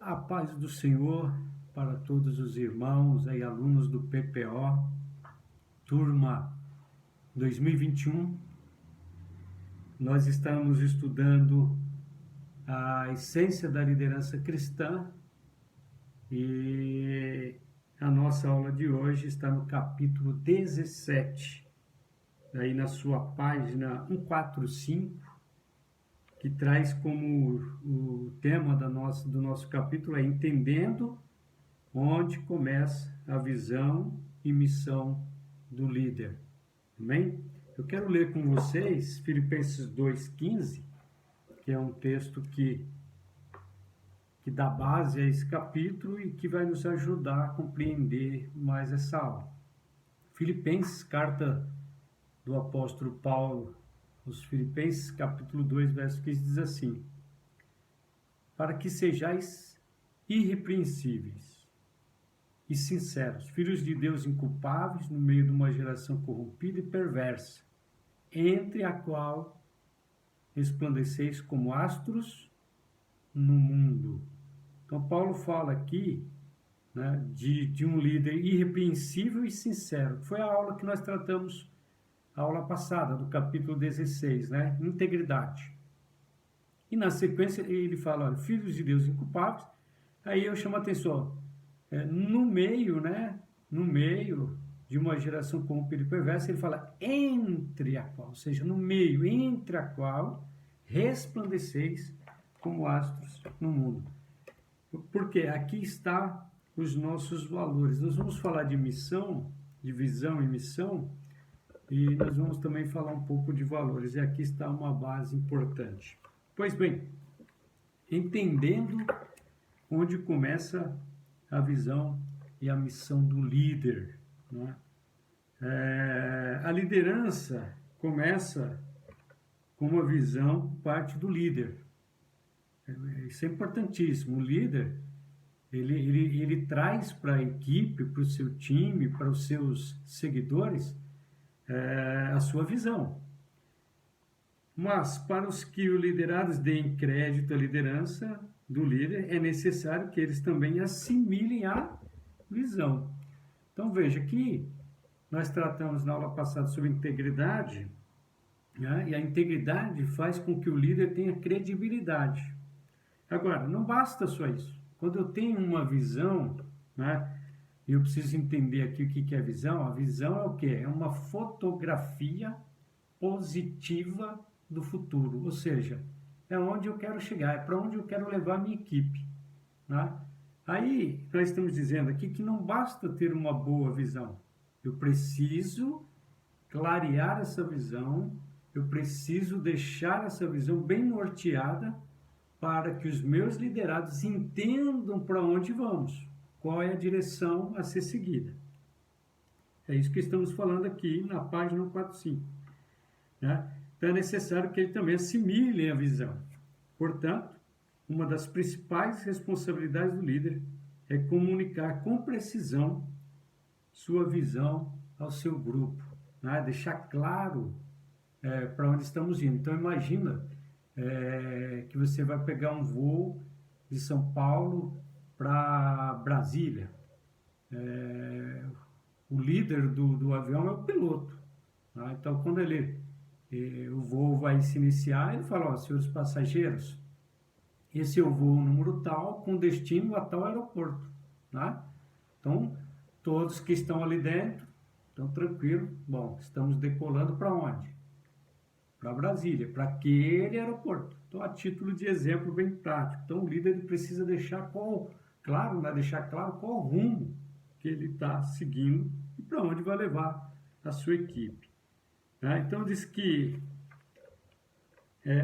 A paz do Senhor para todos os irmãos e alunos do PPO, turma 2021. Nós estamos estudando a essência da liderança cristã e a nossa aula de hoje está no capítulo 17, aí na sua página 145, que traz como o tema do nosso capítulo é Entendendo onde começa a visão e missão do líder. Amém? Eu quero ler com vocês Filipenses 2,15, que é um texto que dá base a esse capítulo e que vai nos ajudar a compreender mais essa aula. Filipenses, carta do apóstolo Paulo, os Filipenses, capítulo 2, verso 15, diz assim: para que sejais irrepreensíveis e sinceros, filhos de Deus inculpáveis no meio de uma geração corrompida e perversa, entre a qual resplandeceis como astros no mundo. Então Paulo fala aqui, né, de um líder irrepreensível e sincero. Foi a aula que nós tratamos a aula passada, do capítulo 16, né? Integridade. E na sequência ele fala, olha, filhos de Deus inculpáveis. Aí eu chamo a atenção, no meio, né? No meio de uma geração corrompida e perversa, ele fala entre a qual, ou seja, no meio, entre a qual resplandeceis como astros no mundo. Porque aqui está os nossos valores. Nós vamos falar de missão, de visão e missão, e nós vamos também falar um pouco de valores. E aqui está uma base importante. Pois bem, entendendo onde começa a visão e a missão do líder, né? A liderança começa com uma visão parte do líder. Isso é importantíssimo. O líder, ele traz para a equipe, para o seu time, para os seus seguidores, a sua visão. Mas para os que o liderados deem crédito à liderança do líder, é necessário que eles também assimilem a visão. Então veja que nós tratamos na aula passada sobre integridade, né? E a integridade faz com que o líder tenha credibilidade. Agora, não basta só isso. Quando eu tenho uma visão, né, eu preciso entender aqui o que é visão. A visão é o quê? É uma fotografia positiva do futuro, ou seja, é onde eu quero chegar, é para onde eu quero levar a minha equipe, né? Aí nós estamos dizendo aqui que não basta ter uma boa visão, eu preciso clarear essa visão, eu preciso deixar essa visão bem norteada para que os meus liderados entendam para onde vamos, qual é a direção a ser seguida. É isso que estamos falando aqui na página 145, né? Então é necessário que ele também assimile a visão. Portanto, uma das principais responsabilidades do líder é comunicar com precisão sua visão ao seu grupo, né? Deixar claro para onde estamos indo. Então imagina que você vai pegar um voo de São Paulo para Brasília. O líder do avião é o piloto, tá? Então quando o voo vai se iniciar, ele fala, ó, senhores passageiros, esse é o voo número tal, com destino a tal aeroporto, né? Então, todos que estão ali dentro, estão tranquilos, bom, estamos decolando para onde? Para Brasília, para aquele aeroporto. Então, a título de exemplo bem prático. Então, o líder ele precisa deixar deixar claro qual o rumo que ele está seguindo e para onde vai levar a sua equipe. Então diz que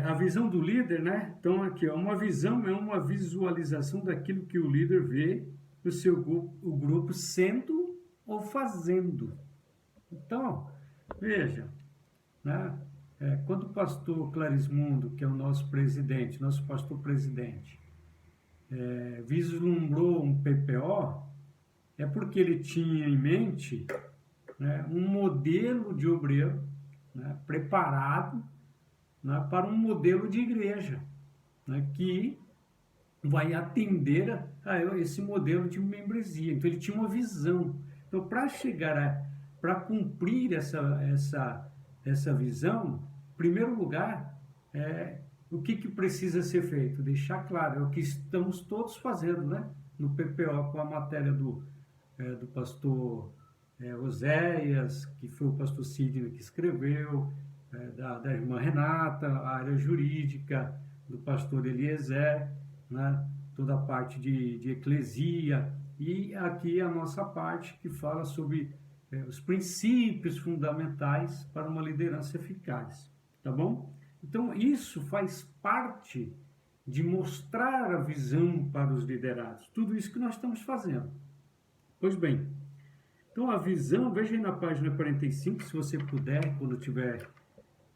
a visão do líder, né? Então aqui, ó, uma visão é uma visualização daquilo que o líder vê o grupo sendo ou fazendo. Então, veja, né? Quando o pastor Clarismundo, que é o nosso presidente, nosso pastor presidente, vislumbrou um PPO, é porque ele tinha em mente, né, um modelo de obreiro, né, preparado, né, para um modelo de igreja, né, que vai atender a esse modelo de membresia. Então ele tinha uma visão. Então para cumprir essa visão, em primeiro lugar, o que precisa ser feito? Deixar claro, é o que estamos todos fazendo, né? No PPO, com a matéria do pastor Oséias, que foi o pastor Sidney que escreveu, da irmã Renata, a área jurídica, do pastor Eliezer, né? Toda a parte de eclesia, e aqui a nossa parte que fala sobre os princípios fundamentais para uma liderança eficaz, tá bom? Então isso faz parte de mostrar a visão para os liderados, tudo isso que nós estamos fazendo. Pois bem, então a visão, veja aí na página 45, se você puder, quando estiver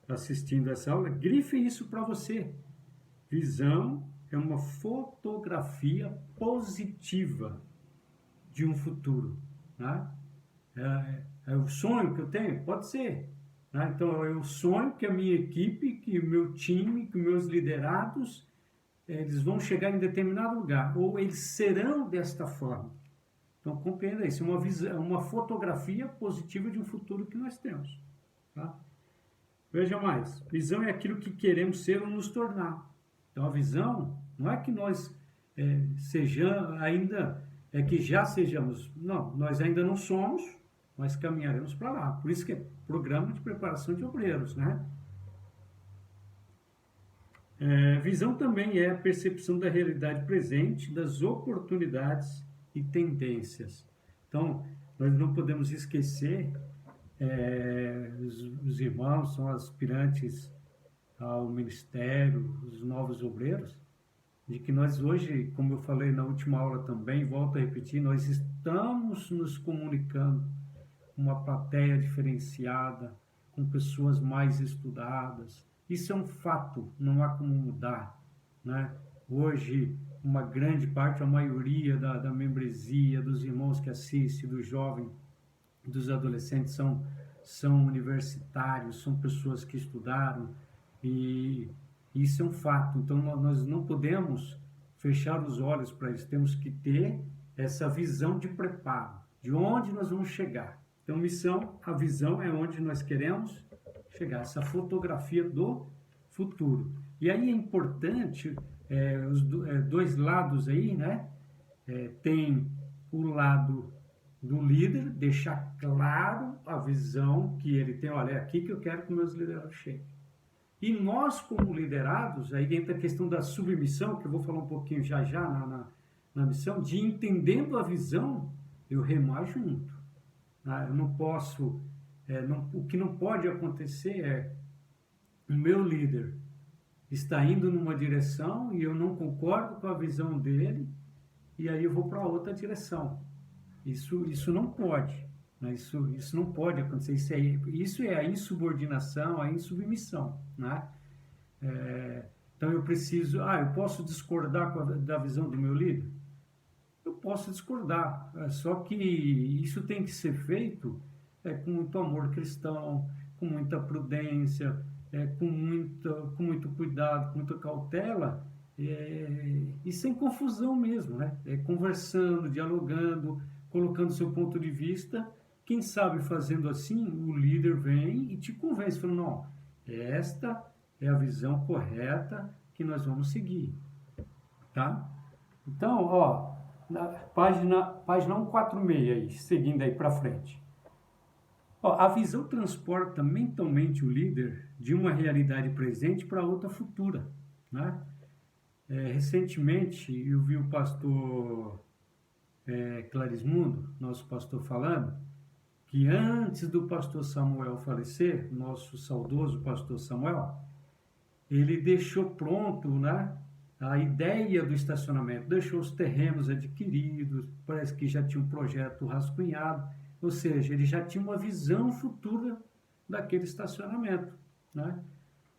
assistindo essa aula, grife isso para você. Visão é uma fotografia positiva de um futuro, né? É o sonho que eu tenho? Pode ser. Né? Então, eu sonho que a minha equipe, que o meu time, que os meus liderados, eles vão chegar em determinado lugar, ou eles serão desta forma. Então, compreenda isso, uma fotografia positiva de um futuro que nós temos. Tá? Veja mais, visão é aquilo que queremos ser ou nos tornar. Então, a visão não é que nós sejamos ainda, que já sejamos. Não, nós ainda não somos, mas caminharemos para lá. Por isso que é programa de preparação de obreiros, né? Visão também é a percepção da realidade presente, das oportunidades e tendências. Então, nós não podemos esquecer, os irmãos são aspirantes ao ministério, os novos obreiros, de que nós hoje, como eu falei na última aula também, volto a repetir, nós estamos nos comunicando com uma plateia diferenciada, com pessoas mais estudadas. Isso é um fato, não há como mudar, né? Hoje, uma grande parte, a maioria da membresia, dos irmãos que assistem, dos jovens, dos adolescentes, são universitários, são pessoas que estudaram, e isso é um fato. Então, nós não podemos fechar os olhos para isso, temos que ter essa visão de preparo, de onde nós vamos chegar. Então, missão, a visão é onde nós queremos chegar, essa fotografia do futuro. E aí é importante, os dois lados aí, né? Tem o lado do líder, deixar claro a visão que ele tem, olha, é aqui que eu quero que meus liderados cheguem. E nós, como liderados, aí entra a questão da submissão, que eu vou falar um pouquinho já na missão, de entendendo a visão, eu remar junto. Eu não posso, o que não pode acontecer é o meu líder está indo numa direção e eu não concordo com a visão dele, e aí eu vou para outra direção. Isso não pode, né? Isso não pode acontecer. Isso é a insubordinação, a insubmissão, né? Então eu posso discordar da visão do meu líder? Eu posso discordar, só que isso tem que ser feito com muito amor cristão, com muita prudência, com muito cuidado, com muita cautela, e sem confusão mesmo, né? Conversando, dialogando, colocando seu ponto de vista. Quem sabe fazendo assim, o líder vem e te convence, falando, não, esta é a visão correta que nós vamos seguir, tá? Então, ó, na página 146, aí, seguindo aí para frente. Ó, a visão transporta mentalmente o líder de uma realidade presente para outra futura, né? Recentemente, eu vi o pastor Clarismundo, nosso pastor, falando que antes do pastor Samuel falecer, nosso saudoso pastor Samuel, ele deixou pronto, né, a ideia do estacionamento, deixou os terrenos adquiridos, parece que já tinha um projeto rascunhado, ou seja, ele já tinha uma visão futura daquele estacionamento, né?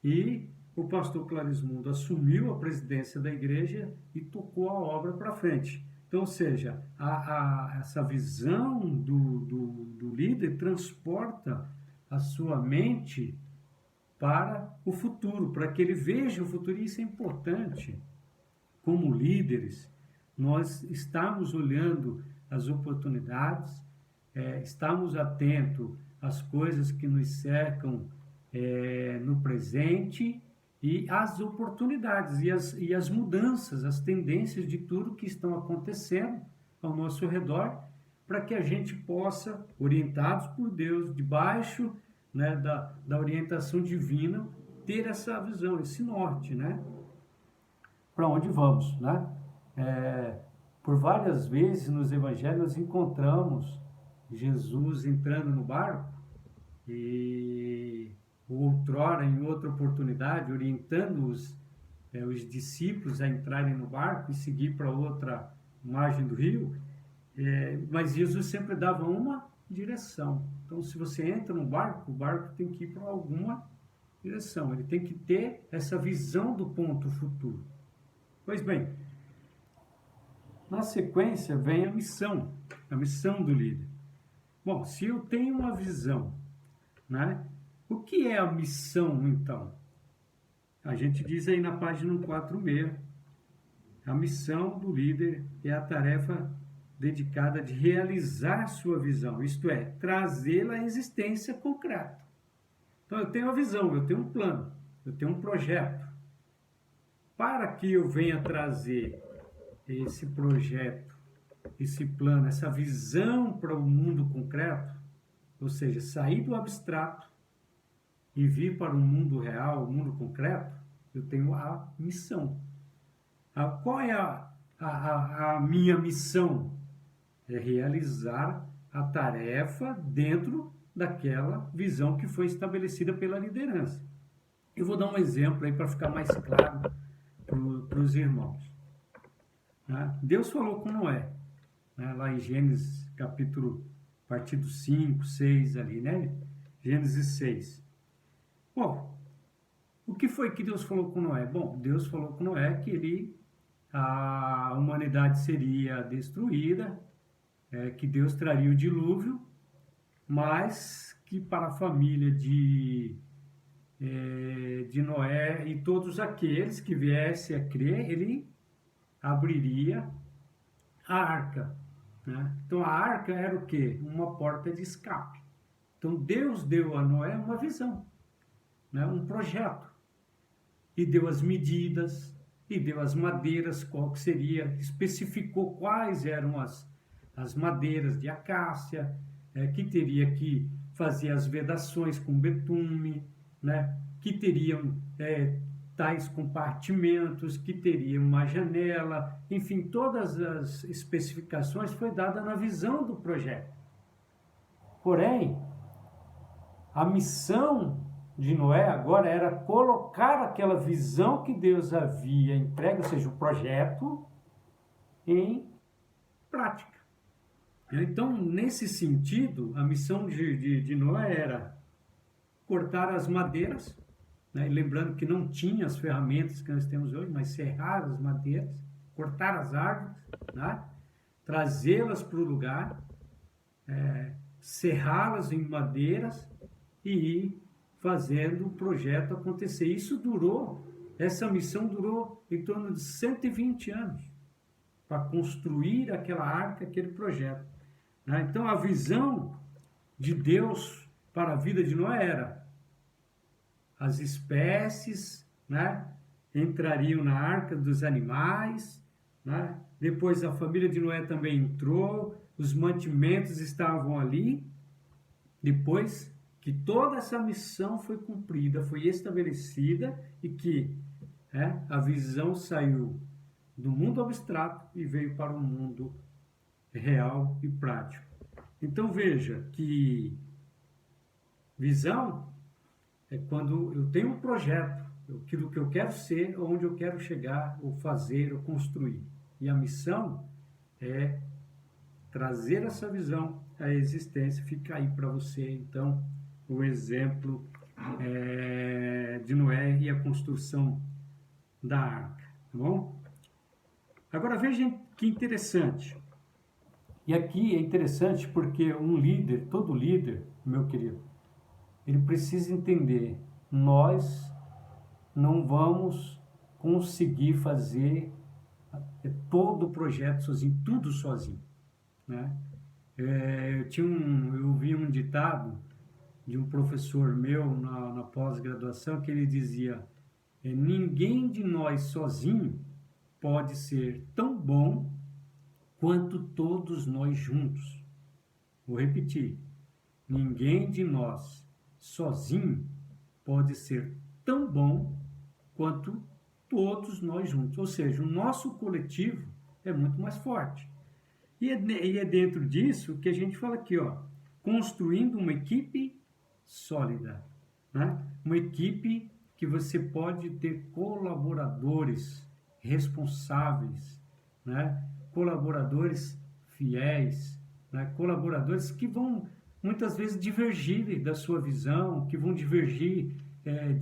E o pastor Clarismundo assumiu a presidência da igreja e tocou a obra para frente. Então, ou seja, essa visão do líder transporta a sua mente para o futuro, para que ele veja o futuro, e isso é importante, como líderes, nós estamos olhando as oportunidades, estamos atentos às coisas que nos cercam no presente e às oportunidades e as mudanças, as tendências de tudo que estão acontecendo ao nosso redor, para que a gente possa, orientados por Deus, debaixo, né, da orientação divina, ter essa visão, esse norte, né? Para onde vamos, né? Por várias vezes nos evangelhos nós encontramos Jesus entrando no barco e outrora, em outra oportunidade, orientando os discípulos a entrarem no barco e seguir para outra margem do rio, mas Jesus sempre dava uma direção. Então, se você entra no barco, o barco tem que ir para alguma direção, ele tem que ter essa visão do ponto futuro. Pois bem, na sequência vem a missão do líder. Bom, se eu tenho uma visão, né? O que é a missão, então? A gente diz aí na página 146, a missão do líder é a tarefa dedicada de realizar sua visão, isto é, trazê-la à existência concreta. Então, eu tenho a visão, eu tenho um plano, eu tenho um projeto. Para que eu venha trazer esse projeto, esse plano, essa visão para o mundo concreto, ou seja, sair do abstrato e vir para o mundo real, o mundo concreto, eu tenho a missão. Qual é a minha missão? É realizar a tarefa dentro daquela visão que foi estabelecida pela liderança. Eu vou dar um exemplo aí para ficar mais claro para os irmãos. Deus falou com Noé, lá em Gênesis capítulo, partido 5, 6 ali, né? Gênesis 6. Bom, o que foi que Deus falou com Noé? Bom, Deus falou com Noé que a humanidade seria destruída, que Deus traria o dilúvio, mas que para a família de Noé e todos aqueles que viessem a crer, ele abriria a arca, né? Então a arca era o quê? Uma porta de escape. Então Deus deu a Noé uma visão, né? Um projeto, e deu as medidas, e deu as madeiras, qual que seria, especificou quais eram as madeiras de acácia, que teria que fazer as vedações com betume, né? Que teriam tais compartimentos, que teriam uma janela, enfim, todas as especificações foi dada na visão do projeto. Porém, a missão de Noé agora era colocar aquela visão que Deus havia entregue, ou seja, o projeto, em prática. Então, nesse sentido, a missão de Noé era cortar as madeiras, né? Lembrando que não tinha as ferramentas que nós temos hoje, mas serrar as madeiras, cortar as árvores, né? Trazê-las para o lugar, serrá-las em madeiras e ir fazendo o projeto acontecer. Essa missão durou em torno de 120 anos para construir aquela arca, aquele projeto, né? Então a visão de Deus para a vida de Noé era: as espécies, né, entrariam na arca dos animais, né? Depois a família de Noé também entrou, os mantimentos estavam ali. Depois que toda essa missão foi cumprida, foi estabelecida, e que a visão saiu do mundo abstrato e veio para o mundo real e prático. Então veja que visão é quando eu tenho um projeto, aquilo que eu quero ser, onde eu quero chegar, ou fazer, ou construir. E a missão é trazer essa visão à existência. Fica aí para você, então, o exemplo de Noé e a construção da arca, tá bom? Agora vejam que interessante. E aqui é interessante porque um líder, todo líder, meu querido, ele precisa entender: nós não vamos conseguir fazer todo o projeto sozinho, tudo sozinho, né? Eu vi um ditado de um professor meu na pós-graduação que ele dizia: ninguém de nós sozinho pode ser tão bom quanto todos nós juntos. Vou repetir: ninguém de nós sozinho pode ser tão bom quanto todos nós juntos. Ou seja, o nosso coletivo é muito mais forte. E é dentro disso que a gente fala aqui, ó, construindo uma equipe sólida, né? Uma equipe que você pode ter colaboradores responsáveis, né? Colaboradores fiéis, né? Colaboradores que vão muitas vezes divergir da sua visão, que vão divergir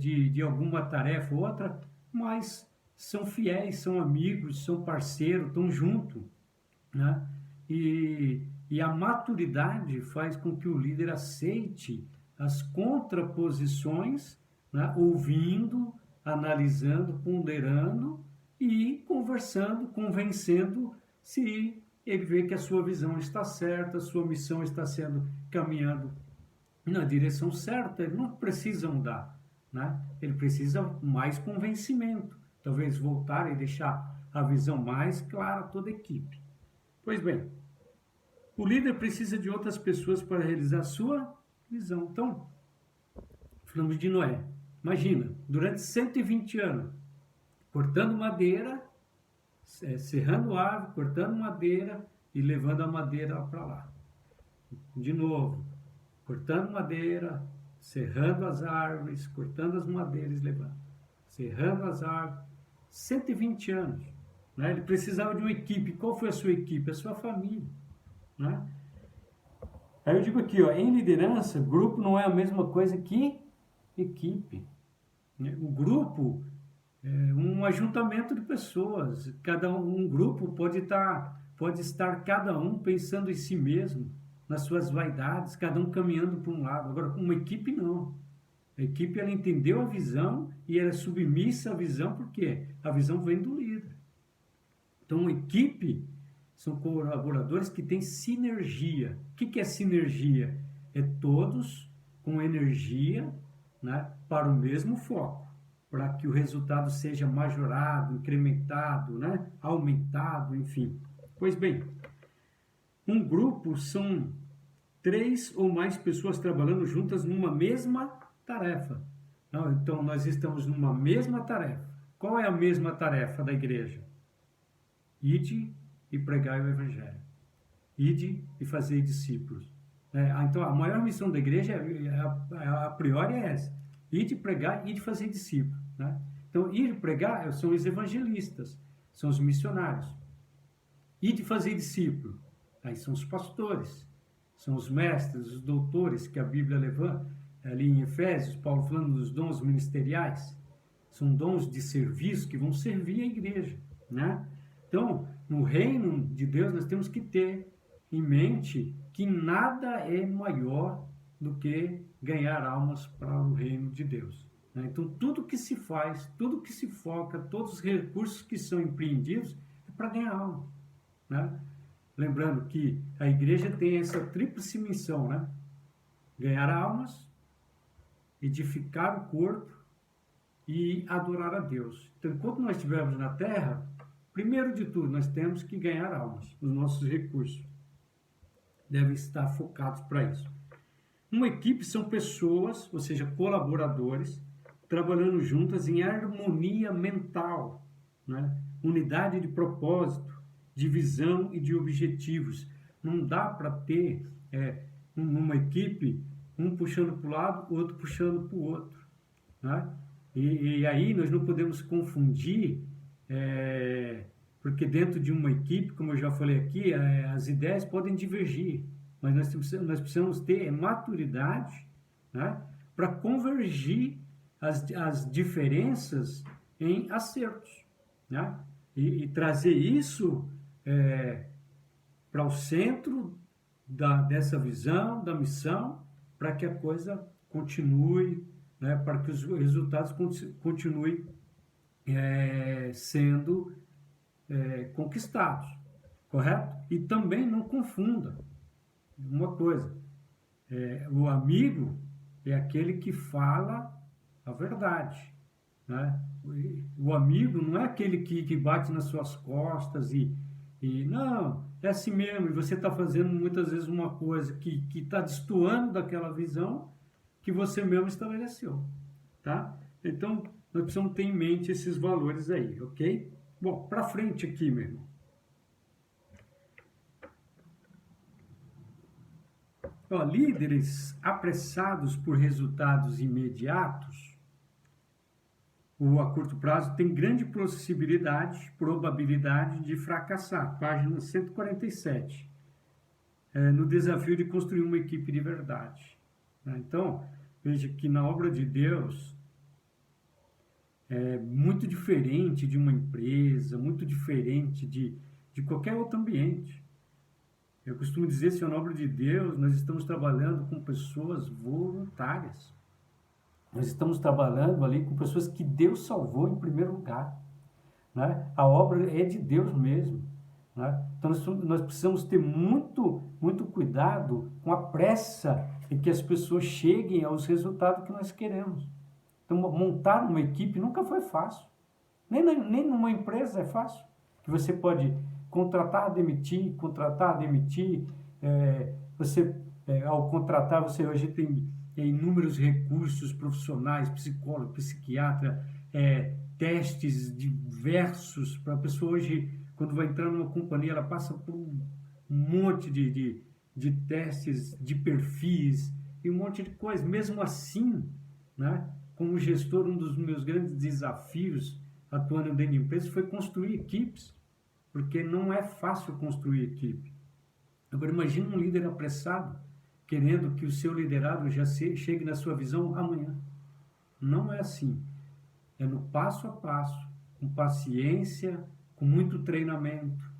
de alguma tarefa ou outra, mas são fiéis, são amigos, são parceiros, estão juntos, né? E a maturidade faz com que o líder aceite as contraposições, né? Ouvindo, analisando, ponderando e conversando, convencendo, se ele vê que a sua visão está certa, a sua missão está sendo caminhando na direção certa. Ele não precisa mudar, né? Ele precisa mais convencimento, talvez voltar e deixar a visão mais clara a toda a equipe. Pois bem, o líder precisa de outras pessoas para realizar a sua visão. Então, falamos de Noé. Imagina, durante 120 anos, cortando madeira, serrando árvore, cortando madeira e levando a madeira para lá. De novo, cortando madeira, serrando as árvores, cortando as madeiras e levando. Serrando as árvores. 120 anos. Né? Ele precisava de uma equipe. Qual foi a sua equipe? A sua família. Né? Aí eu digo aqui, ó, em liderança, grupo não é a mesma coisa que equipe. O grupo é um ajuntamento de pessoas. Um grupo pode estar cada um pensando em si mesmo, nas suas vaidades, cada um caminhando para um lado. Agora, uma equipe não. A equipe, ela entendeu a visão e ela é submissa à visão, porque a visão vem do líder. Então, uma equipe são colaboradores que têm sinergia. O que é sinergia? É todos com energia, né, para o mesmo foco, para que o resultado seja majorado, incrementado, né, aumentado, enfim. Pois bem, um grupo são 3 ou mais pessoas trabalhando juntas numa mesma tarefa. Então, nós estamos numa mesma tarefa. Qual é a mesma tarefa da igreja? Ide e pregai o evangelho. Ide e fazei discípulos. Então, a maior missão da igreja, a priori, é essa. Ide pregar, ide fazer discípulos. Né? Então, ir pregar são os evangelistas, são os missionários. Ide fazer discípulo, aí são os pastores, são os mestres, os doutores que a Bíblia levanta, ali em Efésios, Paulo falando dos dons ministeriais, são dons de serviço que vão servir a igreja. Né? Então, no reino de Deus, nós temos que ter em mente que nada é maior do que ganhar almas para o reino de Deus. Né? Então, tudo que se faz, tudo que se foca, todos os recursos que são empreendidos é para ganhar almas. Né? Lembrando que a igreja tem essa tríplice missão, né? Ganhar almas, edificar o corpo e adorar a Deus. Então, enquanto nós estivermos na terra, primeiro de tudo, nós temos que ganhar almas. Os nossos recursos devem estar focados para isso. Uma equipe são pessoas, ou seja, colaboradores, trabalhando juntas em harmonia mental, né? Unidade de propósito, de visão e de objetivos. Não dá para ter numa equipe um puxando para o lado, o outro puxando para o outro. Né? E aí nós não podemos confundir, porque dentro de uma equipe, como eu já falei aqui, as ideias podem divergir, mas nós precisamos ter maturidade, né, para convergir as diferenças em acertos, né, e trazer isso para o centro dessa visão, da missão, para que a coisa continue, né, para que os resultados continuem sendo conquistados, correto? E também não confunda uma coisa, o amigo é aquele que fala a verdade, né? O amigo não é aquele que bate nas suas costas e não, é assim mesmo, e você está fazendo muitas vezes uma coisa que está destoando daquela visão que você mesmo estabeleceu, tá? Então, nós precisamos ter em mente esses valores aí, ok? Bom, para frente aqui, meu irmão. Ó, líderes apressados por resultados imediatos, ou a curto prazo, tem grande probabilidade de fracassar. Página 147. No desafio de construir uma equipe de verdade. Então, veja que na obra de Deus é muito diferente de uma empresa, muito diferente de qualquer outro ambiente. Eu costumo dizer, se é na obra de Deus, nós estamos trabalhando com pessoas voluntárias. Nós estamos trabalhando ali com pessoas que Deus salvou em primeiro lugar, né? A obra é de Deus mesmo, né? Então nós precisamos ter muito cuidado com a pressa em que as pessoas cheguem aos resultados que nós queremos. Então montar uma equipe nunca foi fácil, nem numa empresa é fácil, que você pode contratar, demitir, você ao contratar, você hoje tem inúmeros recursos profissionais, psicólogo, psiquiatra, testes diversos para a pessoa hoje, quando vai entrar numa companhia, ela passa por um monte de testes, de perfis e um monte de coisas. Mesmo assim, né, como gestor, um dos meus grandes desafios atuando dentro de empresas foi construir equipes, porque não é fácil construir equipe. Agora imagine um líder apressado, querendo que o seu liderado já chegue na sua visão amanhã. Não é assim. É no passo a passo, com paciência, com muito treinamento,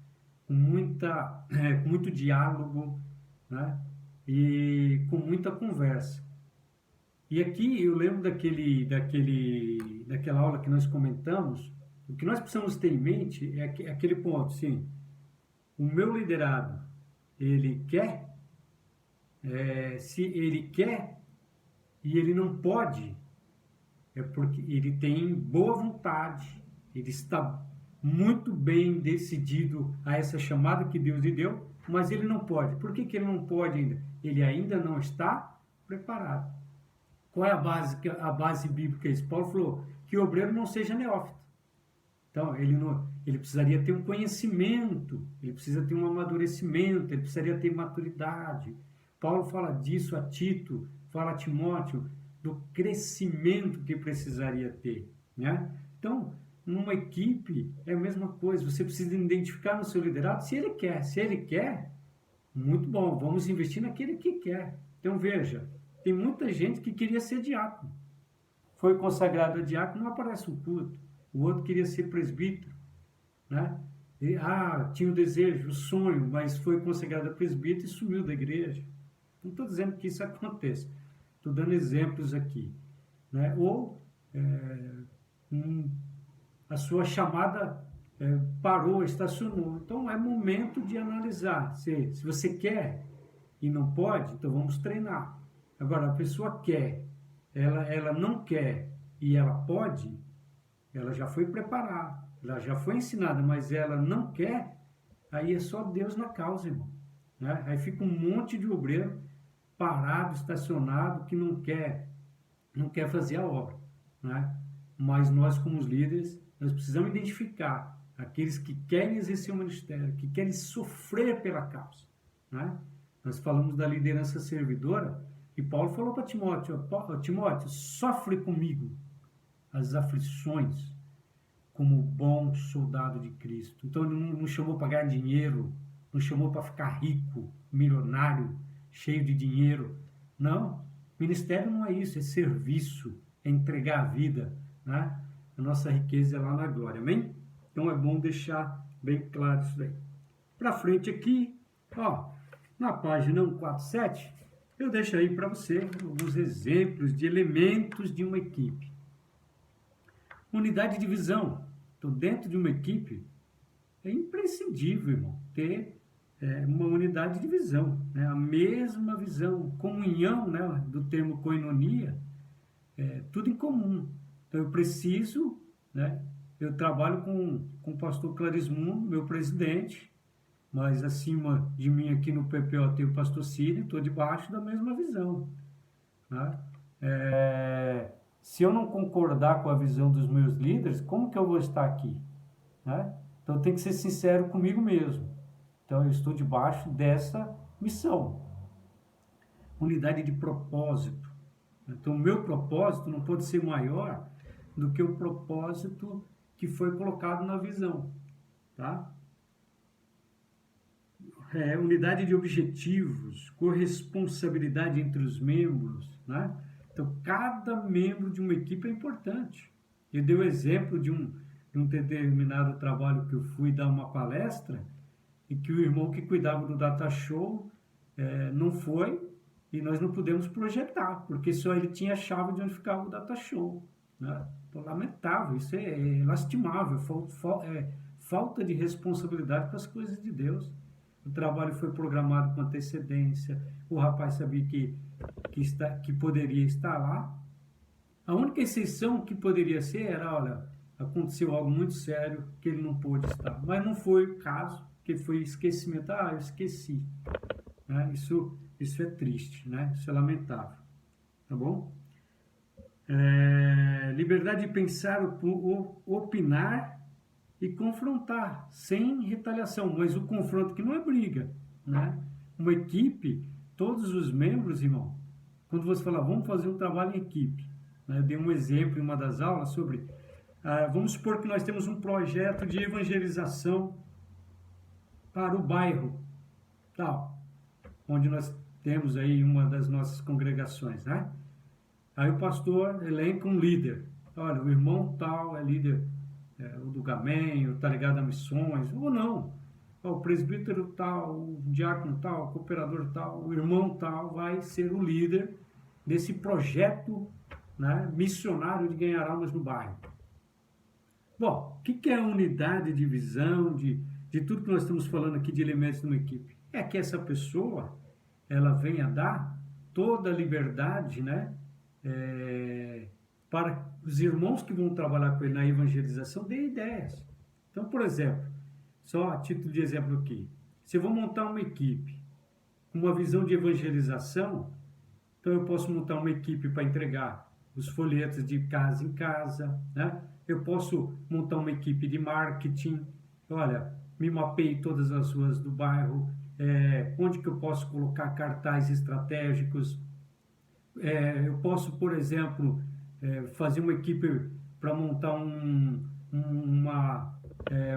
com muito diálogo, né? E com muita conversa. E aqui eu lembro daquela aula que nós comentamos, o que nós precisamos ter em mente é aquele ponto, sim, o meu liderado, ele quer, se ele quer e ele não pode, é porque ele tem boa vontade, ele está muito bem decidido a essa chamada que Deus lhe deu, mas ele não pode. Por que ele não pode ainda? Ele ainda não está preparado. Qual é a base bíblica? Paulo falou que o obreiro não seja neófito. Então, ele precisaria ter um conhecimento, ele precisa ter um amadurecimento, ele precisaria ter maturidade. Paulo fala disso a Tito, fala a Timóteo, do crescimento que precisaria ter, né? Então, numa equipe é a mesma coisa, você precisa identificar no seu liderado se ele quer. Se ele quer, muito bom, vamos investir naquele que quer. Então, veja, tem muita gente que queria ser diácono. Foi consagrado a diácono, não aparece um culto. O outro queria ser presbítero, né? Tinha o desejo, o sonho, mas foi consagrado a presbítero e sumiu da igreja. Não estou dizendo que isso aconteça. Estou dando exemplos aqui, né? Ou a sua chamada parou, estacionou. Então é momento de analisar. Se você quer e não pode, então vamos treinar. Agora, a pessoa quer, ela não quer e ela pode, ela já foi preparada, ela já foi ensinada, mas ela não quer, aí é só Deus na causa, irmão, né? Aí fica um monte de obreiro parado, estacionado, que não quer fazer a obra, né? Mas nós, como os líderes, nós precisamos identificar aqueles que querem exercer o ministério, que querem sofrer pela causa, né? Nós falamos da liderança servidora, e Paulo falou para Timóteo, Timóteo, sofre comigo as aflições como bom soldado de Cristo. Então ele não chamou para ganhar dinheiro, não chamou para ficar rico, milionário, cheio de dinheiro. Não, ministério não é isso, é serviço, é entregar a vida, né? A nossa riqueza é lá na glória, amém? Então é bom deixar bem claro isso daí. Para frente aqui, ó, na página 147, eu deixo aí para você alguns exemplos de elementos de uma equipe. Unidade de visão. Então, dentro de uma equipe, é imprescindível, irmão, ter uma unidade de visão, né? A mesma visão, comunhão, né? Do termo koinonia, tudo em comum. Então eu preciso, né? Eu trabalho com o pastor Clarismundo, meu presidente, mas acima de mim aqui no PPO tem o pastor Círio, estou debaixo da mesma visão, né? Se eu não concordar com a visão dos meus líderes, como que eu vou estar aqui, né? Então eu tenho que ser sincero comigo mesmo. Então eu estou debaixo dessa missão. Unidade de propósito. Então o meu propósito não pode ser maior do que o propósito que foi colocado na visão, tá? Unidade de objetivos, corresponsabilidade entre os membros, né? Então cada membro de uma equipe é importante. Eu dei o exemplo de um determinado trabalho que eu fui dar uma palestra e que o irmão que cuidava do data show não foi e nós não pudemos projetar, porque só ele tinha a chave de onde ficava o data show, né? Então, lamentável, isso é lastimável, falta de responsabilidade com as coisas de Deus. O trabalho foi programado com antecedência, o rapaz sabia que poderia estar lá. A única exceção que poderia ser era, olha, aconteceu algo muito sério que ele não pôde estar, mas não foi o caso, que foi esquecimento. Eu esqueci, né? Isso é triste, né? Isso é lamentável, tá bom? Liberdade de pensar, opinar e confrontar, sem retaliação, mas o confronto que não é briga, né? Uma equipe, todos os membros, irmão, quando você fala, vamos fazer um trabalho em equipe, né? Eu dei um exemplo em uma das aulas sobre, vamos supor que nós temos um projeto de evangelização para o bairro, tal, onde nós temos aí uma das nossas congregações, né? Aí o pastor elenca um líder. Olha, o irmão tal é líder o do Gamenho, tá ligado a missões, ou não. O presbítero tal, o diácono tal, o cooperador tal, o irmão tal vai ser o líder desse projeto, né, missionário de ganhar almas no bairro. Bom, o que é a unidade de visão, de tudo que nós estamos falando aqui de elementos de uma equipe? É que essa pessoa, ela venha dar toda a liberdade, né, para os irmãos que vão trabalhar com ele na evangelização, dê ideias. Então, por exemplo, só a título de exemplo aqui, se eu vou montar uma equipe com uma visão de evangelização, então eu posso montar uma equipe para entregar os folhetos de casa em casa, né? Eu posso montar uma equipe de marketing, olha, me mapeie todas as ruas do bairro, onde que eu posso colocar cartazes estratégicos, eu posso, por exemplo, fazer uma equipe para montar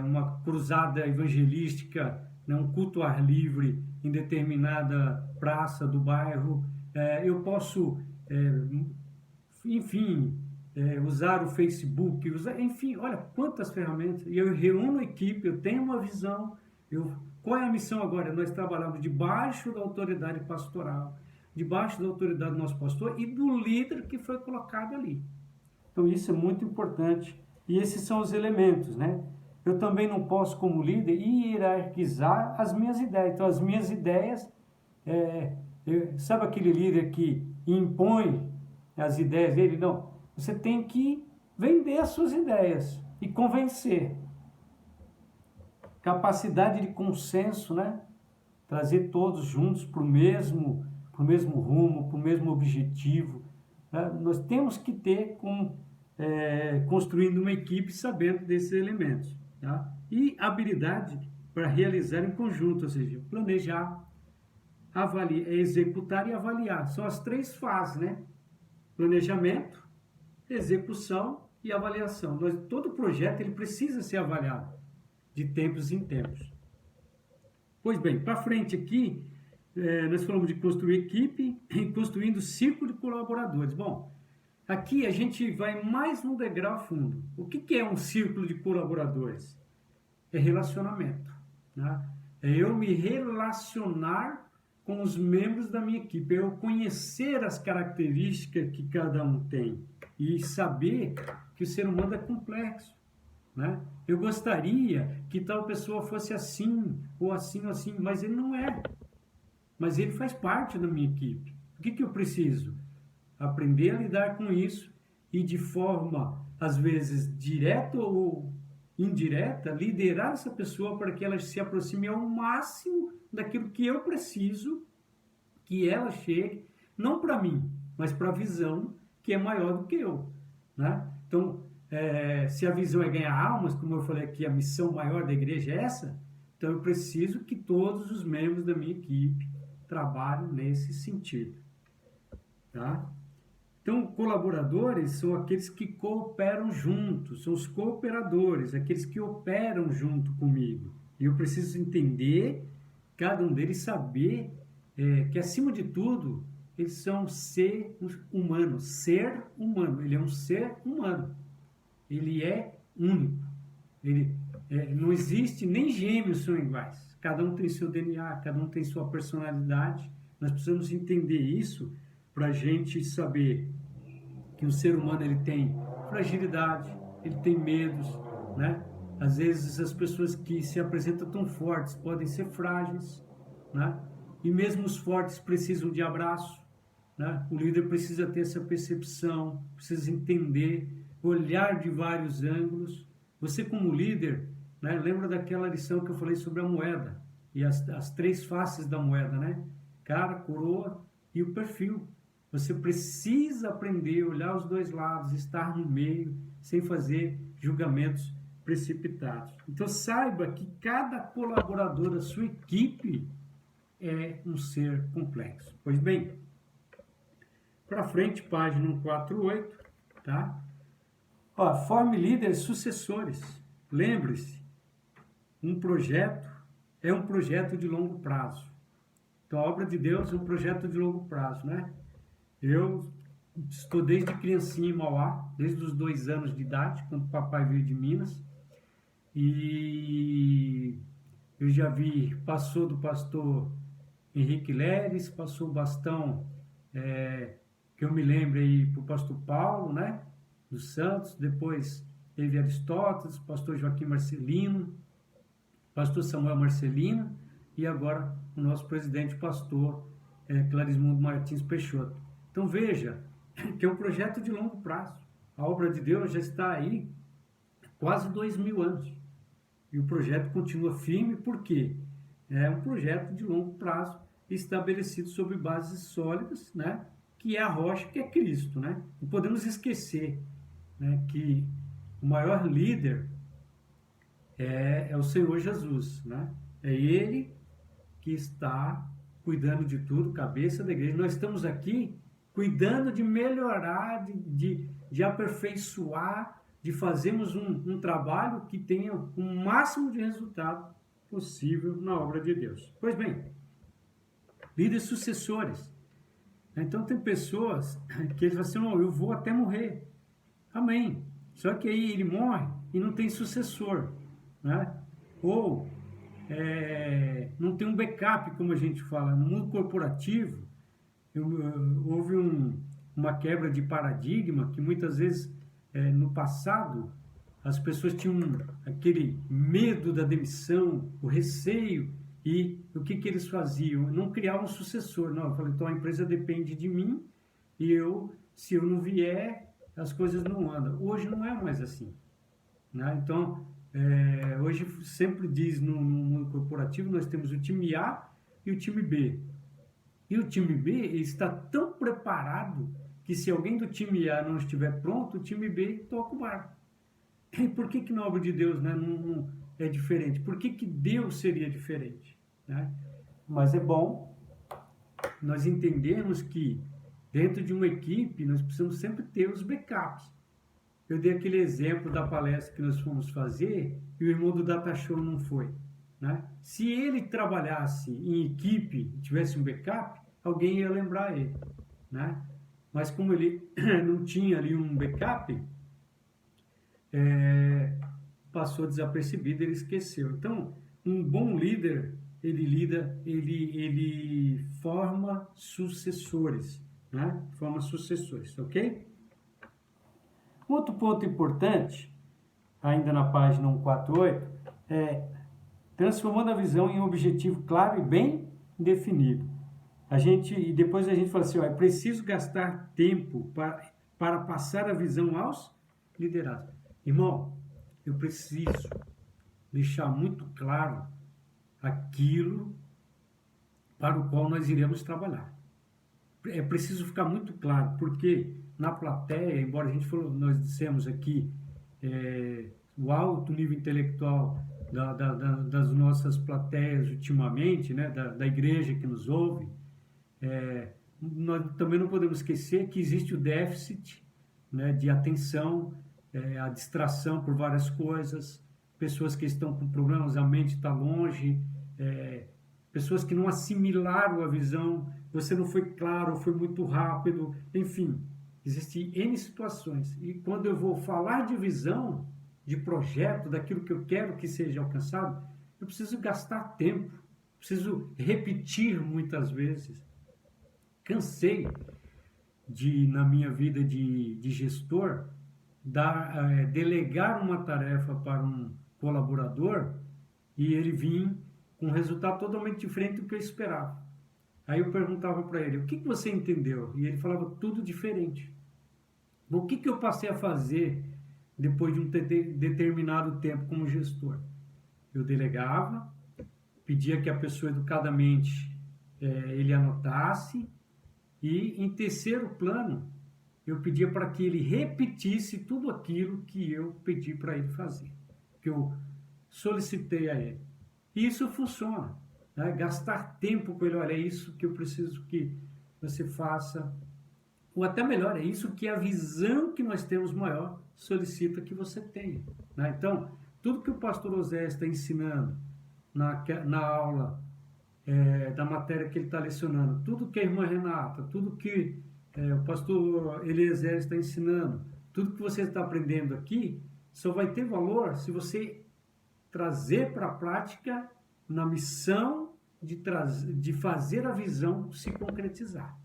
uma cruzada evangelística, né, um culto ao ar livre em determinada praça do bairro. Eu posso, enfim, usar o Facebook, enfim, olha quantas ferramentas. E eu reúno a equipe, eu tenho uma visão. Qual é a missão agora? Nós trabalhamos debaixo da autoridade pastoral, debaixo da autoridade do nosso pastor e do líder que foi colocado ali. Então isso é muito importante. E esses são os elementos, né? Eu também não posso, como líder, hierarquizar as minhas ideias. Então as minhas ideias, sabe aquele líder que impõe as ideias dele? Não, você tem que vender as suas ideias e convencer. Capacidade de consenso, né? Trazer todos juntos para o mesmo rumo, para o mesmo objetivo. Né? Nós temos que ter construindo uma equipe sabendo desses elementos. Tá? E habilidade para realizar em conjunto, ou seja, planejar, avaliar, executar e avaliar. São as três fases, né? Planejamento, execução e avaliação. Todo projeto ele precisa ser avaliado de tempos em tempos. Pois bem, para frente aqui, nós falamos de construir equipe e construindo círculo de colaboradores. Bom, aqui a gente vai mais um degrau fundo. O que é um círculo de colaboradores? É relacionamento, né? É eu me relacionar com os membros da minha equipe, é eu conhecer as características que cada um tem e saber que o ser humano é complexo. né? Eu gostaria que tal pessoa fosse assim, ou assim, mas ele não é. Mas ele faz parte da minha equipe. O que eu preciso? Aprender a lidar com isso e de forma, às vezes, direta ou indireta, liderar essa pessoa para que ela se aproxime ao máximo daquilo que eu preciso que ela chegue, não para mim, mas para a visão que é maior do que eu, né? Então, se a visão é ganhar almas, como eu falei aqui, a missão maior da igreja é essa, então eu preciso que todos os membros da minha equipe trabalhem nesse sentido, tá? Então, colaboradores são aqueles que cooperam juntos, são os cooperadores, aqueles que operam junto comigo. E eu preciso entender cada um deles, saber que, acima de tudo, eles são ser humano. Ele é um ser humano. Ele é único. Não existe, nem gêmeos são iguais. Cada um tem seu DNA, cada um tem sua personalidade. Nós precisamos entender isso para a gente saber que o ser humano ele tem fragilidade, ele tem medos, né? Às vezes as pessoas que se apresentam tão fortes podem ser frágeis, né? E mesmo os fortes precisam de abraço, né? O líder precisa ter essa percepção, precisa entender, olhar de vários ângulos. Você como líder, né? Lembra daquela lição que eu falei sobre a moeda e as três faces da moeda, né? Cara, coroa e o perfil. Você precisa aprender a olhar os dois lados, estar no meio, sem fazer julgamentos precipitados. Então saiba que cada colaborador da sua equipe é um ser complexo. Pois bem, para frente, página 148, tá? Ó, forme líderes sucessores. Lembre-se, um projeto é um projeto de longo prazo. Então a obra de Deus é um projeto de longo prazo, né? Eu estou desde criancinha em Mauá, desde os 2 anos de idade, quando o papai veio de Minas. E eu já vi, passou do pastor Henrique Leres, passou o bastão, que eu me lembro aí, para o pastor Paulo, né, dos Santos. Depois teve Aristóteles, pastor Joaquim Marcelino, pastor Samuel Marcelino e agora o nosso presidente, pastor Clarismundo Martins Peixoto. Então veja que é um projeto de longo prazo. A obra de Deus já está aí quase 2000 anos. E o projeto continua firme porque é um projeto de longo prazo estabelecido sobre bases sólidas, né? Que é a rocha, que é Cristo, né? Não podemos esquecer, né, que o maior líder é o Senhor Jesus, né? É Ele que está cuidando de tudo, cabeça da igreja. Nós estamos aqui cuidando de melhorar, de aperfeiçoar, de fazermos um trabalho que tenha o máximo de resultado possível na obra de Deus. Pois bem, líderes sucessores. Então tem pessoas que eles falam assim, não, eu vou até morrer. Amém. Só que aí ele morre e não tem sucessor, né? Ou não tem um backup, como a gente fala. No mundo corporativo, houve uma quebra de paradigma que muitas vezes, no passado, as pessoas tinham aquele medo da demissão, o receio, e o que eles faziam? Não criavam um sucessor. Não, eu falei, então a empresa depende de mim e se eu não vier, as coisas não andam. Hoje não é mais assim, né? Então, hoje sempre diz no mundo corporativo, nós temos o time A e o time B. E o time B está tão preparado que se alguém do time A não estiver pronto, o time B toca o barco. E por que na obra de Deus, né, não é diferente? Por que Deus seria diferente, né? Mas é bom nós entendermos que dentro de uma equipe nós precisamos sempre ter os backups. Eu dei aquele exemplo da palestra que nós fomos fazer e o irmão do Data Show não foi, né? Se ele trabalhasse em equipe, tivesse um backup, alguém ia lembrar ele, né? Mas como ele não tinha ali um backup, passou desapercebido, ele esqueceu. Então, um bom líder, ele forma sucessores, né? Forma sucessores, ok? Outro ponto importante, ainda na página 148, transformando a visão em um objetivo claro e bem definido. E depois a gente fala assim, é preciso gastar tempo para passar a visão aos liderados. Irmão, eu preciso deixar muito claro aquilo para o qual nós iremos trabalhar. É preciso ficar muito claro, porque na plateia, embora a gente falou, nós dissemos aqui, o alto nível intelectual das nossas plateias ultimamente, né, da igreja que nos ouve, nós também não podemos esquecer que existe o déficit, né, de atenção, a distração por várias coisas, pessoas que estão com problemas, a mente está longe, pessoas que não assimilaram a visão, você não foi claro, foi muito rápido, enfim, existem N situações. E quando eu vou falar de visão, de projeto, daquilo que eu quero que seja alcançado, eu preciso gastar tempo, preciso repetir muitas vezes. Cansei na minha vida de gestor, delegar uma tarefa para um colaborador e ele vinha com um resultado totalmente diferente do que eu esperava. Aí eu perguntava para ele, o que você entendeu? E ele falava tudo diferente. O que eu passei a fazer depois de um determinado tempo como gestor? Eu delegava, pedia que a pessoa educadamente ele anotasse, e em terceiro plano, eu pedia para que ele repetisse tudo aquilo que eu pedi para ele fazer, que eu solicitei a ele. E isso funciona, né? Gastar tempo com ele, olha, é isso que eu preciso que você faça, ou até melhor, é isso que a visão que nós temos maior solicita que você tenha, né? Então, tudo que o pastor Osés está ensinando na aula da matéria que ele está lecionando, tudo que a irmã Renata, tudo que o pastor Eliezer está ensinando, tudo que você está aprendendo aqui, só vai ter valor se você trazer para a prática na missão de fazer a visão se concretizar.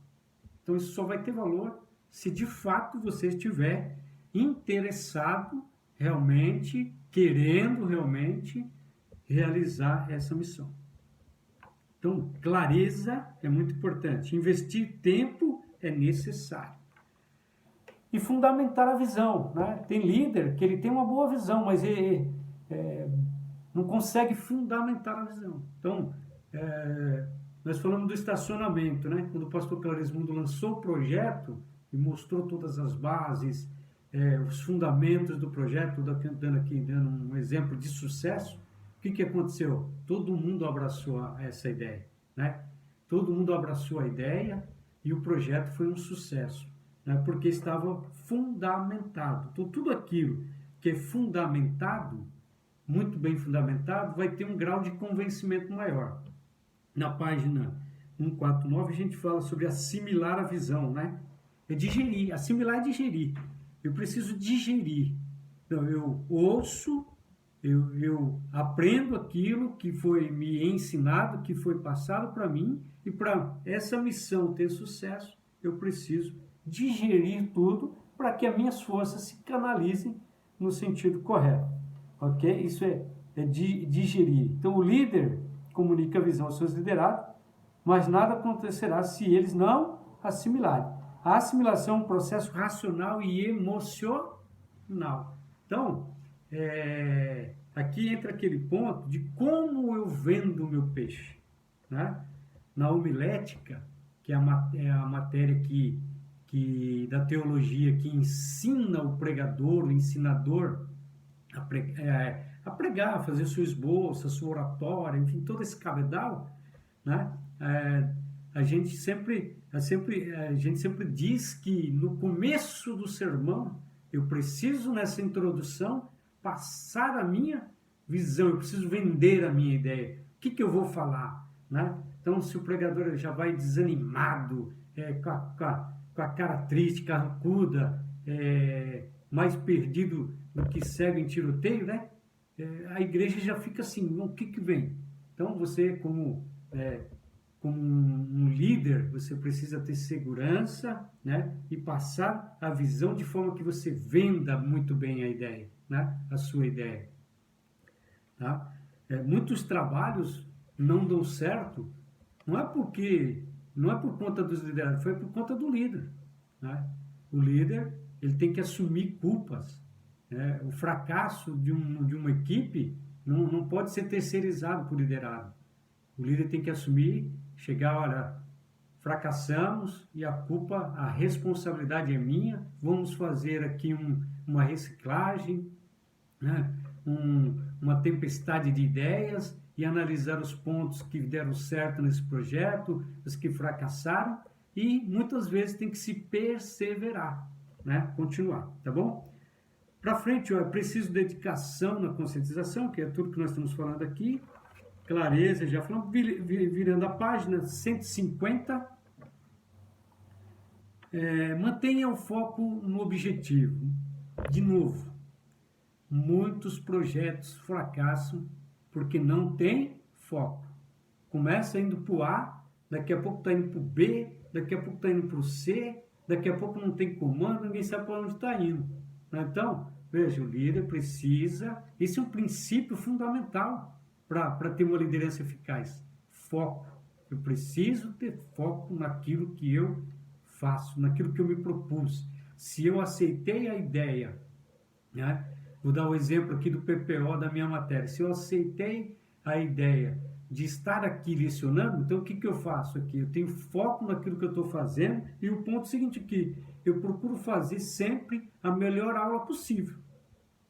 Então isso só vai ter valor se de fato você estiver interessado realmente, querendo realmente realizar essa missão. Então, clareza é muito importante. Investir tempo é necessário. E fundamentar a visão, né? Tem líder que ele tem uma boa visão, mas ele não consegue fundamentar a visão. Então, nós falamos do estacionamento, né? Quando o pastor Clarismundo lançou o projeto e mostrou todas as bases, os fundamentos do projeto, dando um exemplo de sucesso, o que aconteceu? Todo mundo abraçou essa ideia, né? Todo mundo abraçou a ideia e o projeto foi um sucesso, né? Porque estava fundamentado. Então, tudo aquilo que é fundamentado, muito bem fundamentado, vai ter um grau de convencimento maior. Na página 149, a gente fala sobre assimilar a visão, né? É digerir, assimilar é digerir. Eu preciso digerir. Então, eu ouço, eu aprendo aquilo que foi me ensinado, que foi passado para mim, e para essa missão ter sucesso, eu preciso digerir tudo para que as minhas forças se canalizem no sentido correto. Ok? Isso é digerir. Então, o líder comunica a visão aos seus liderados, mas nada acontecerá se eles não assimilarem. A assimilação é um processo racional e emocional. Então, aqui entra aquele ponto de como eu vendo o meu peixe, né? Na homilética, que é a matéria da teologia que ensina o pregador, o ensinador a pregar, a fazer sua esboço, a sua oratória, enfim, todo esse cabedal, né? A gente sempre diz que no começo do sermão eu preciso, nessa introdução, passar a minha visão, eu preciso vender a minha ideia. O que eu vou falar, né? Então, se o pregador já vai desanimado, com a cara triste, carrancuda, mais perdido do que cego em tiroteio, né? A igreja já fica assim, o que vem? Então, você como um líder, você precisa ter segurança, né? E passar a visão de forma que você venda muito bem a ideia, né, a sua ideia. Tá? Muitos trabalhos não dão certo, não é por conta dos liderados, foi por conta do líder. Né? O líder, ele tem que assumir culpas. Né? O fracasso de uma equipe não pode ser terceirizado por liderado. O líder tem que assumir, chegar, olha, fracassamos e a responsabilidade é minha, vamos fazer aqui uma reciclagem, né? Uma tempestade de ideias e analisar os pontos que deram certo nesse projeto, os que fracassaram, e muitas vezes tem que se perseverar, né? Continuar, tá bom? Para frente, é preciso dedicação na conscientização, que é tudo que nós estamos falando aqui, clareza, já falamos, virando a página 150, mantenha o foco no objetivo. De novo, muitos projetos fracassam porque não tem foco. Começa indo para o A, daqui a pouco está indo para o B, daqui a pouco está indo para o C, daqui a pouco não tem comando, ninguém sabe para onde está indo. Então, veja, o líder precisa, esse é um princípio fundamental para ter uma liderança eficaz. Foco. Eu preciso ter foco naquilo que eu faço, naquilo que eu me propus. Se eu aceitei a ideia, né? Vou dar o exemplo aqui do PPO da minha matéria. Se eu aceitei a ideia de estar aqui lecionando, então o que eu faço aqui? Eu tenho foco naquilo que eu estou fazendo, e o ponto seguinte aqui, eu procuro fazer sempre a melhor aula possível.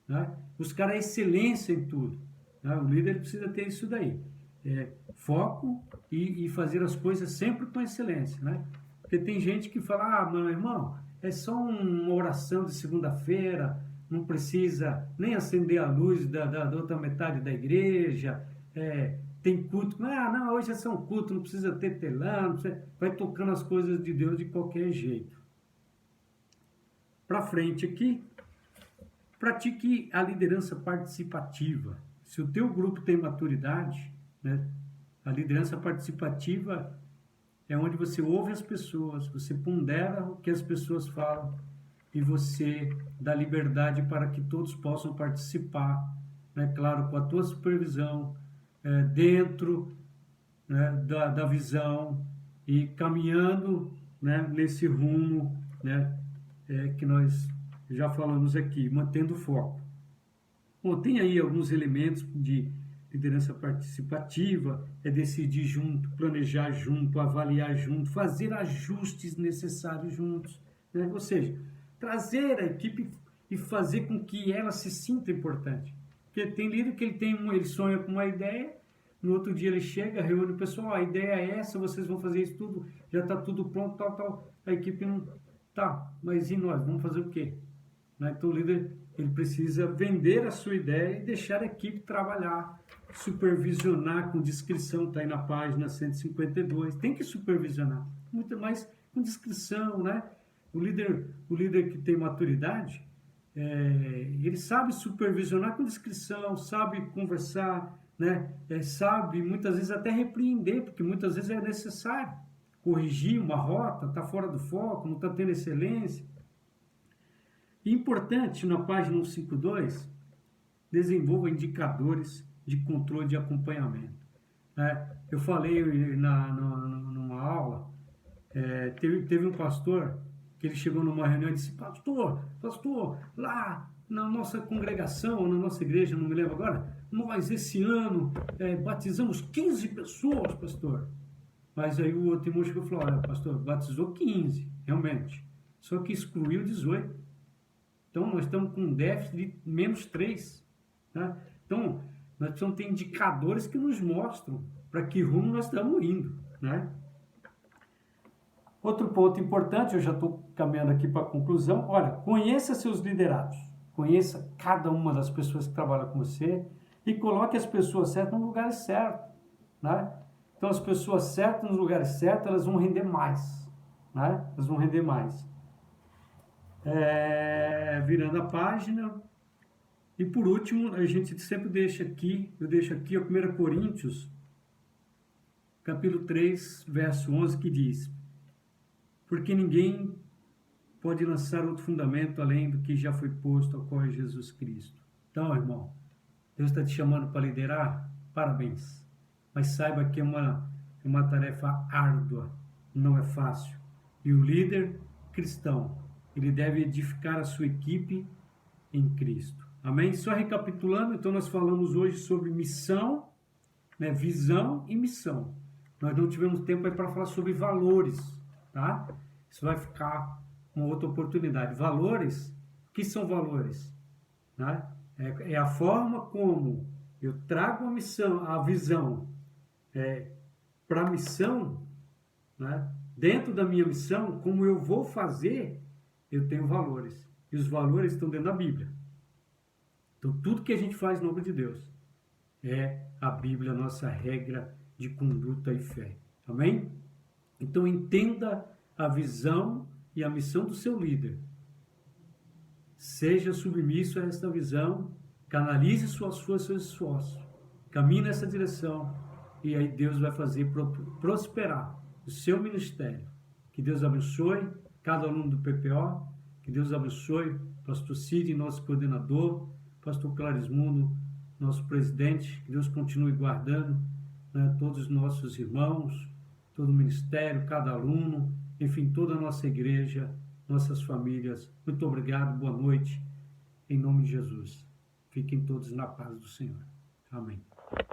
Né? Buscar a excelência em tudo. Né? O líder precisa ter isso daí. Foco e fazer as coisas sempre com excelência. Né? Porque tem gente que fala, meu irmão, é só uma oração de segunda-feira, não precisa nem acender a luz da outra metade da igreja, tem culto, não, hoje é só um culto, não precisa ter telão, vai tocando as coisas de Deus de qualquer jeito. Para frente aqui, pratique a liderança participativa. Se o teu grupo tem maturidade, né, a liderança participativa é onde você ouve as pessoas, você pondera o que as pessoas falam e você dá liberdade para que todos possam participar, né, claro, com a tua supervisão, dentro, né, da visão e caminhando, né, nesse rumo, né, que nós já falamos aqui, mantendo o foco. Bom, tem aí alguns elementos de liderança participativa, decidir junto, planejar junto, avaliar junto, fazer ajustes necessários juntos, né? Ou seja, trazer a equipe e fazer com que ela se sinta importante. Porque tem líder que ele sonha com uma ideia, no outro dia ele chega, reúne o pessoal, a ideia é essa, vocês vão fazer isso tudo, já está tudo pronto, tal, a equipe não... Tá, mas e nós? Vamos fazer o quê? Né? Então o líder, ele precisa vender a sua ideia e deixar a equipe trabalhar, supervisionar com discrição, está aí na página 152, tem que supervisionar, muito mais com discrição, né? O líder que tem maturidade, ele sabe supervisionar com discrição, sabe conversar, né? Sabe muitas vezes até repreender, porque muitas vezes é necessário corrigir uma rota, está fora do foco, não está tendo excelência. E importante, na página 152, desenvolva indicadores de controle de acompanhamento. Eu falei numa aula, teve um pastor que ele chegou numa reunião e disse, pastor, lá na nossa congregação, na nossa igreja, não me lembro agora, nós esse ano batizamos 15 pessoas, pastor. Mas aí o outro irmão chegou e falou, olha, pastor, batizou 15, realmente, só que excluiu 18. Então, nós estamos com um déficit de menos 3. Tá? Então, nós precisamos ter indicadores que nos mostram para que rumo nós estamos indo. Né? Outro ponto importante, eu já estou caminhando aqui para a conclusão. Olha, conheça seus liderados. Conheça cada uma das pessoas que trabalham com você e coloque as pessoas certas no lugar certo. Né? Então, as pessoas certas nos lugares certos, elas vão render mais. Né? Elas vão render mais. Virando a página, e por último, a gente sempre deixa aqui, eu deixo aqui a 1 Coríntios, capítulo 3, verso 11, que diz, porque ninguém pode lançar outro fundamento além do que já foi posto, ao qual é Jesus Cristo. Então, irmão, Deus está te chamando para liderar? Parabéns. Mas saiba que é uma tarefa árdua, não é fácil. E o líder cristão, ele deve edificar a sua equipe em Cristo. Amém? Só recapitulando, então nós falamos hoje sobre missão, né? Visão e missão. Nós não tivemos tempo aí para falar sobre valores, tá? Isso vai ficar uma outra oportunidade. Valores, o que são valores? Né? É a forma como eu trago a missão, a visão para a missão, né? Dentro da minha missão, como eu vou fazer, eu tenho valores. E os valores estão dentro da Bíblia. Então, tudo que a gente faz em nome de Deus é a Bíblia, a nossa regra de conduta e fé. Amém? Então, entenda a visão e a missão do seu líder. Seja submisso a esta visão, canalize suas forças e esforços, caminhe nessa direção e aí Deus vai fazer prosperar o seu ministério. Que Deus abençoe cada aluno do PPO, que Deus abençoe pastor Cid, nosso coordenador, pastor Clarismundo, nosso presidente, que Deus continue guardando, né, todos os nossos irmãos, todo o ministério, cada aluno, enfim, toda a nossa igreja, nossas famílias. Muito obrigado, boa noite, em nome de Jesus. Fiquem todos na paz do Senhor. Amém.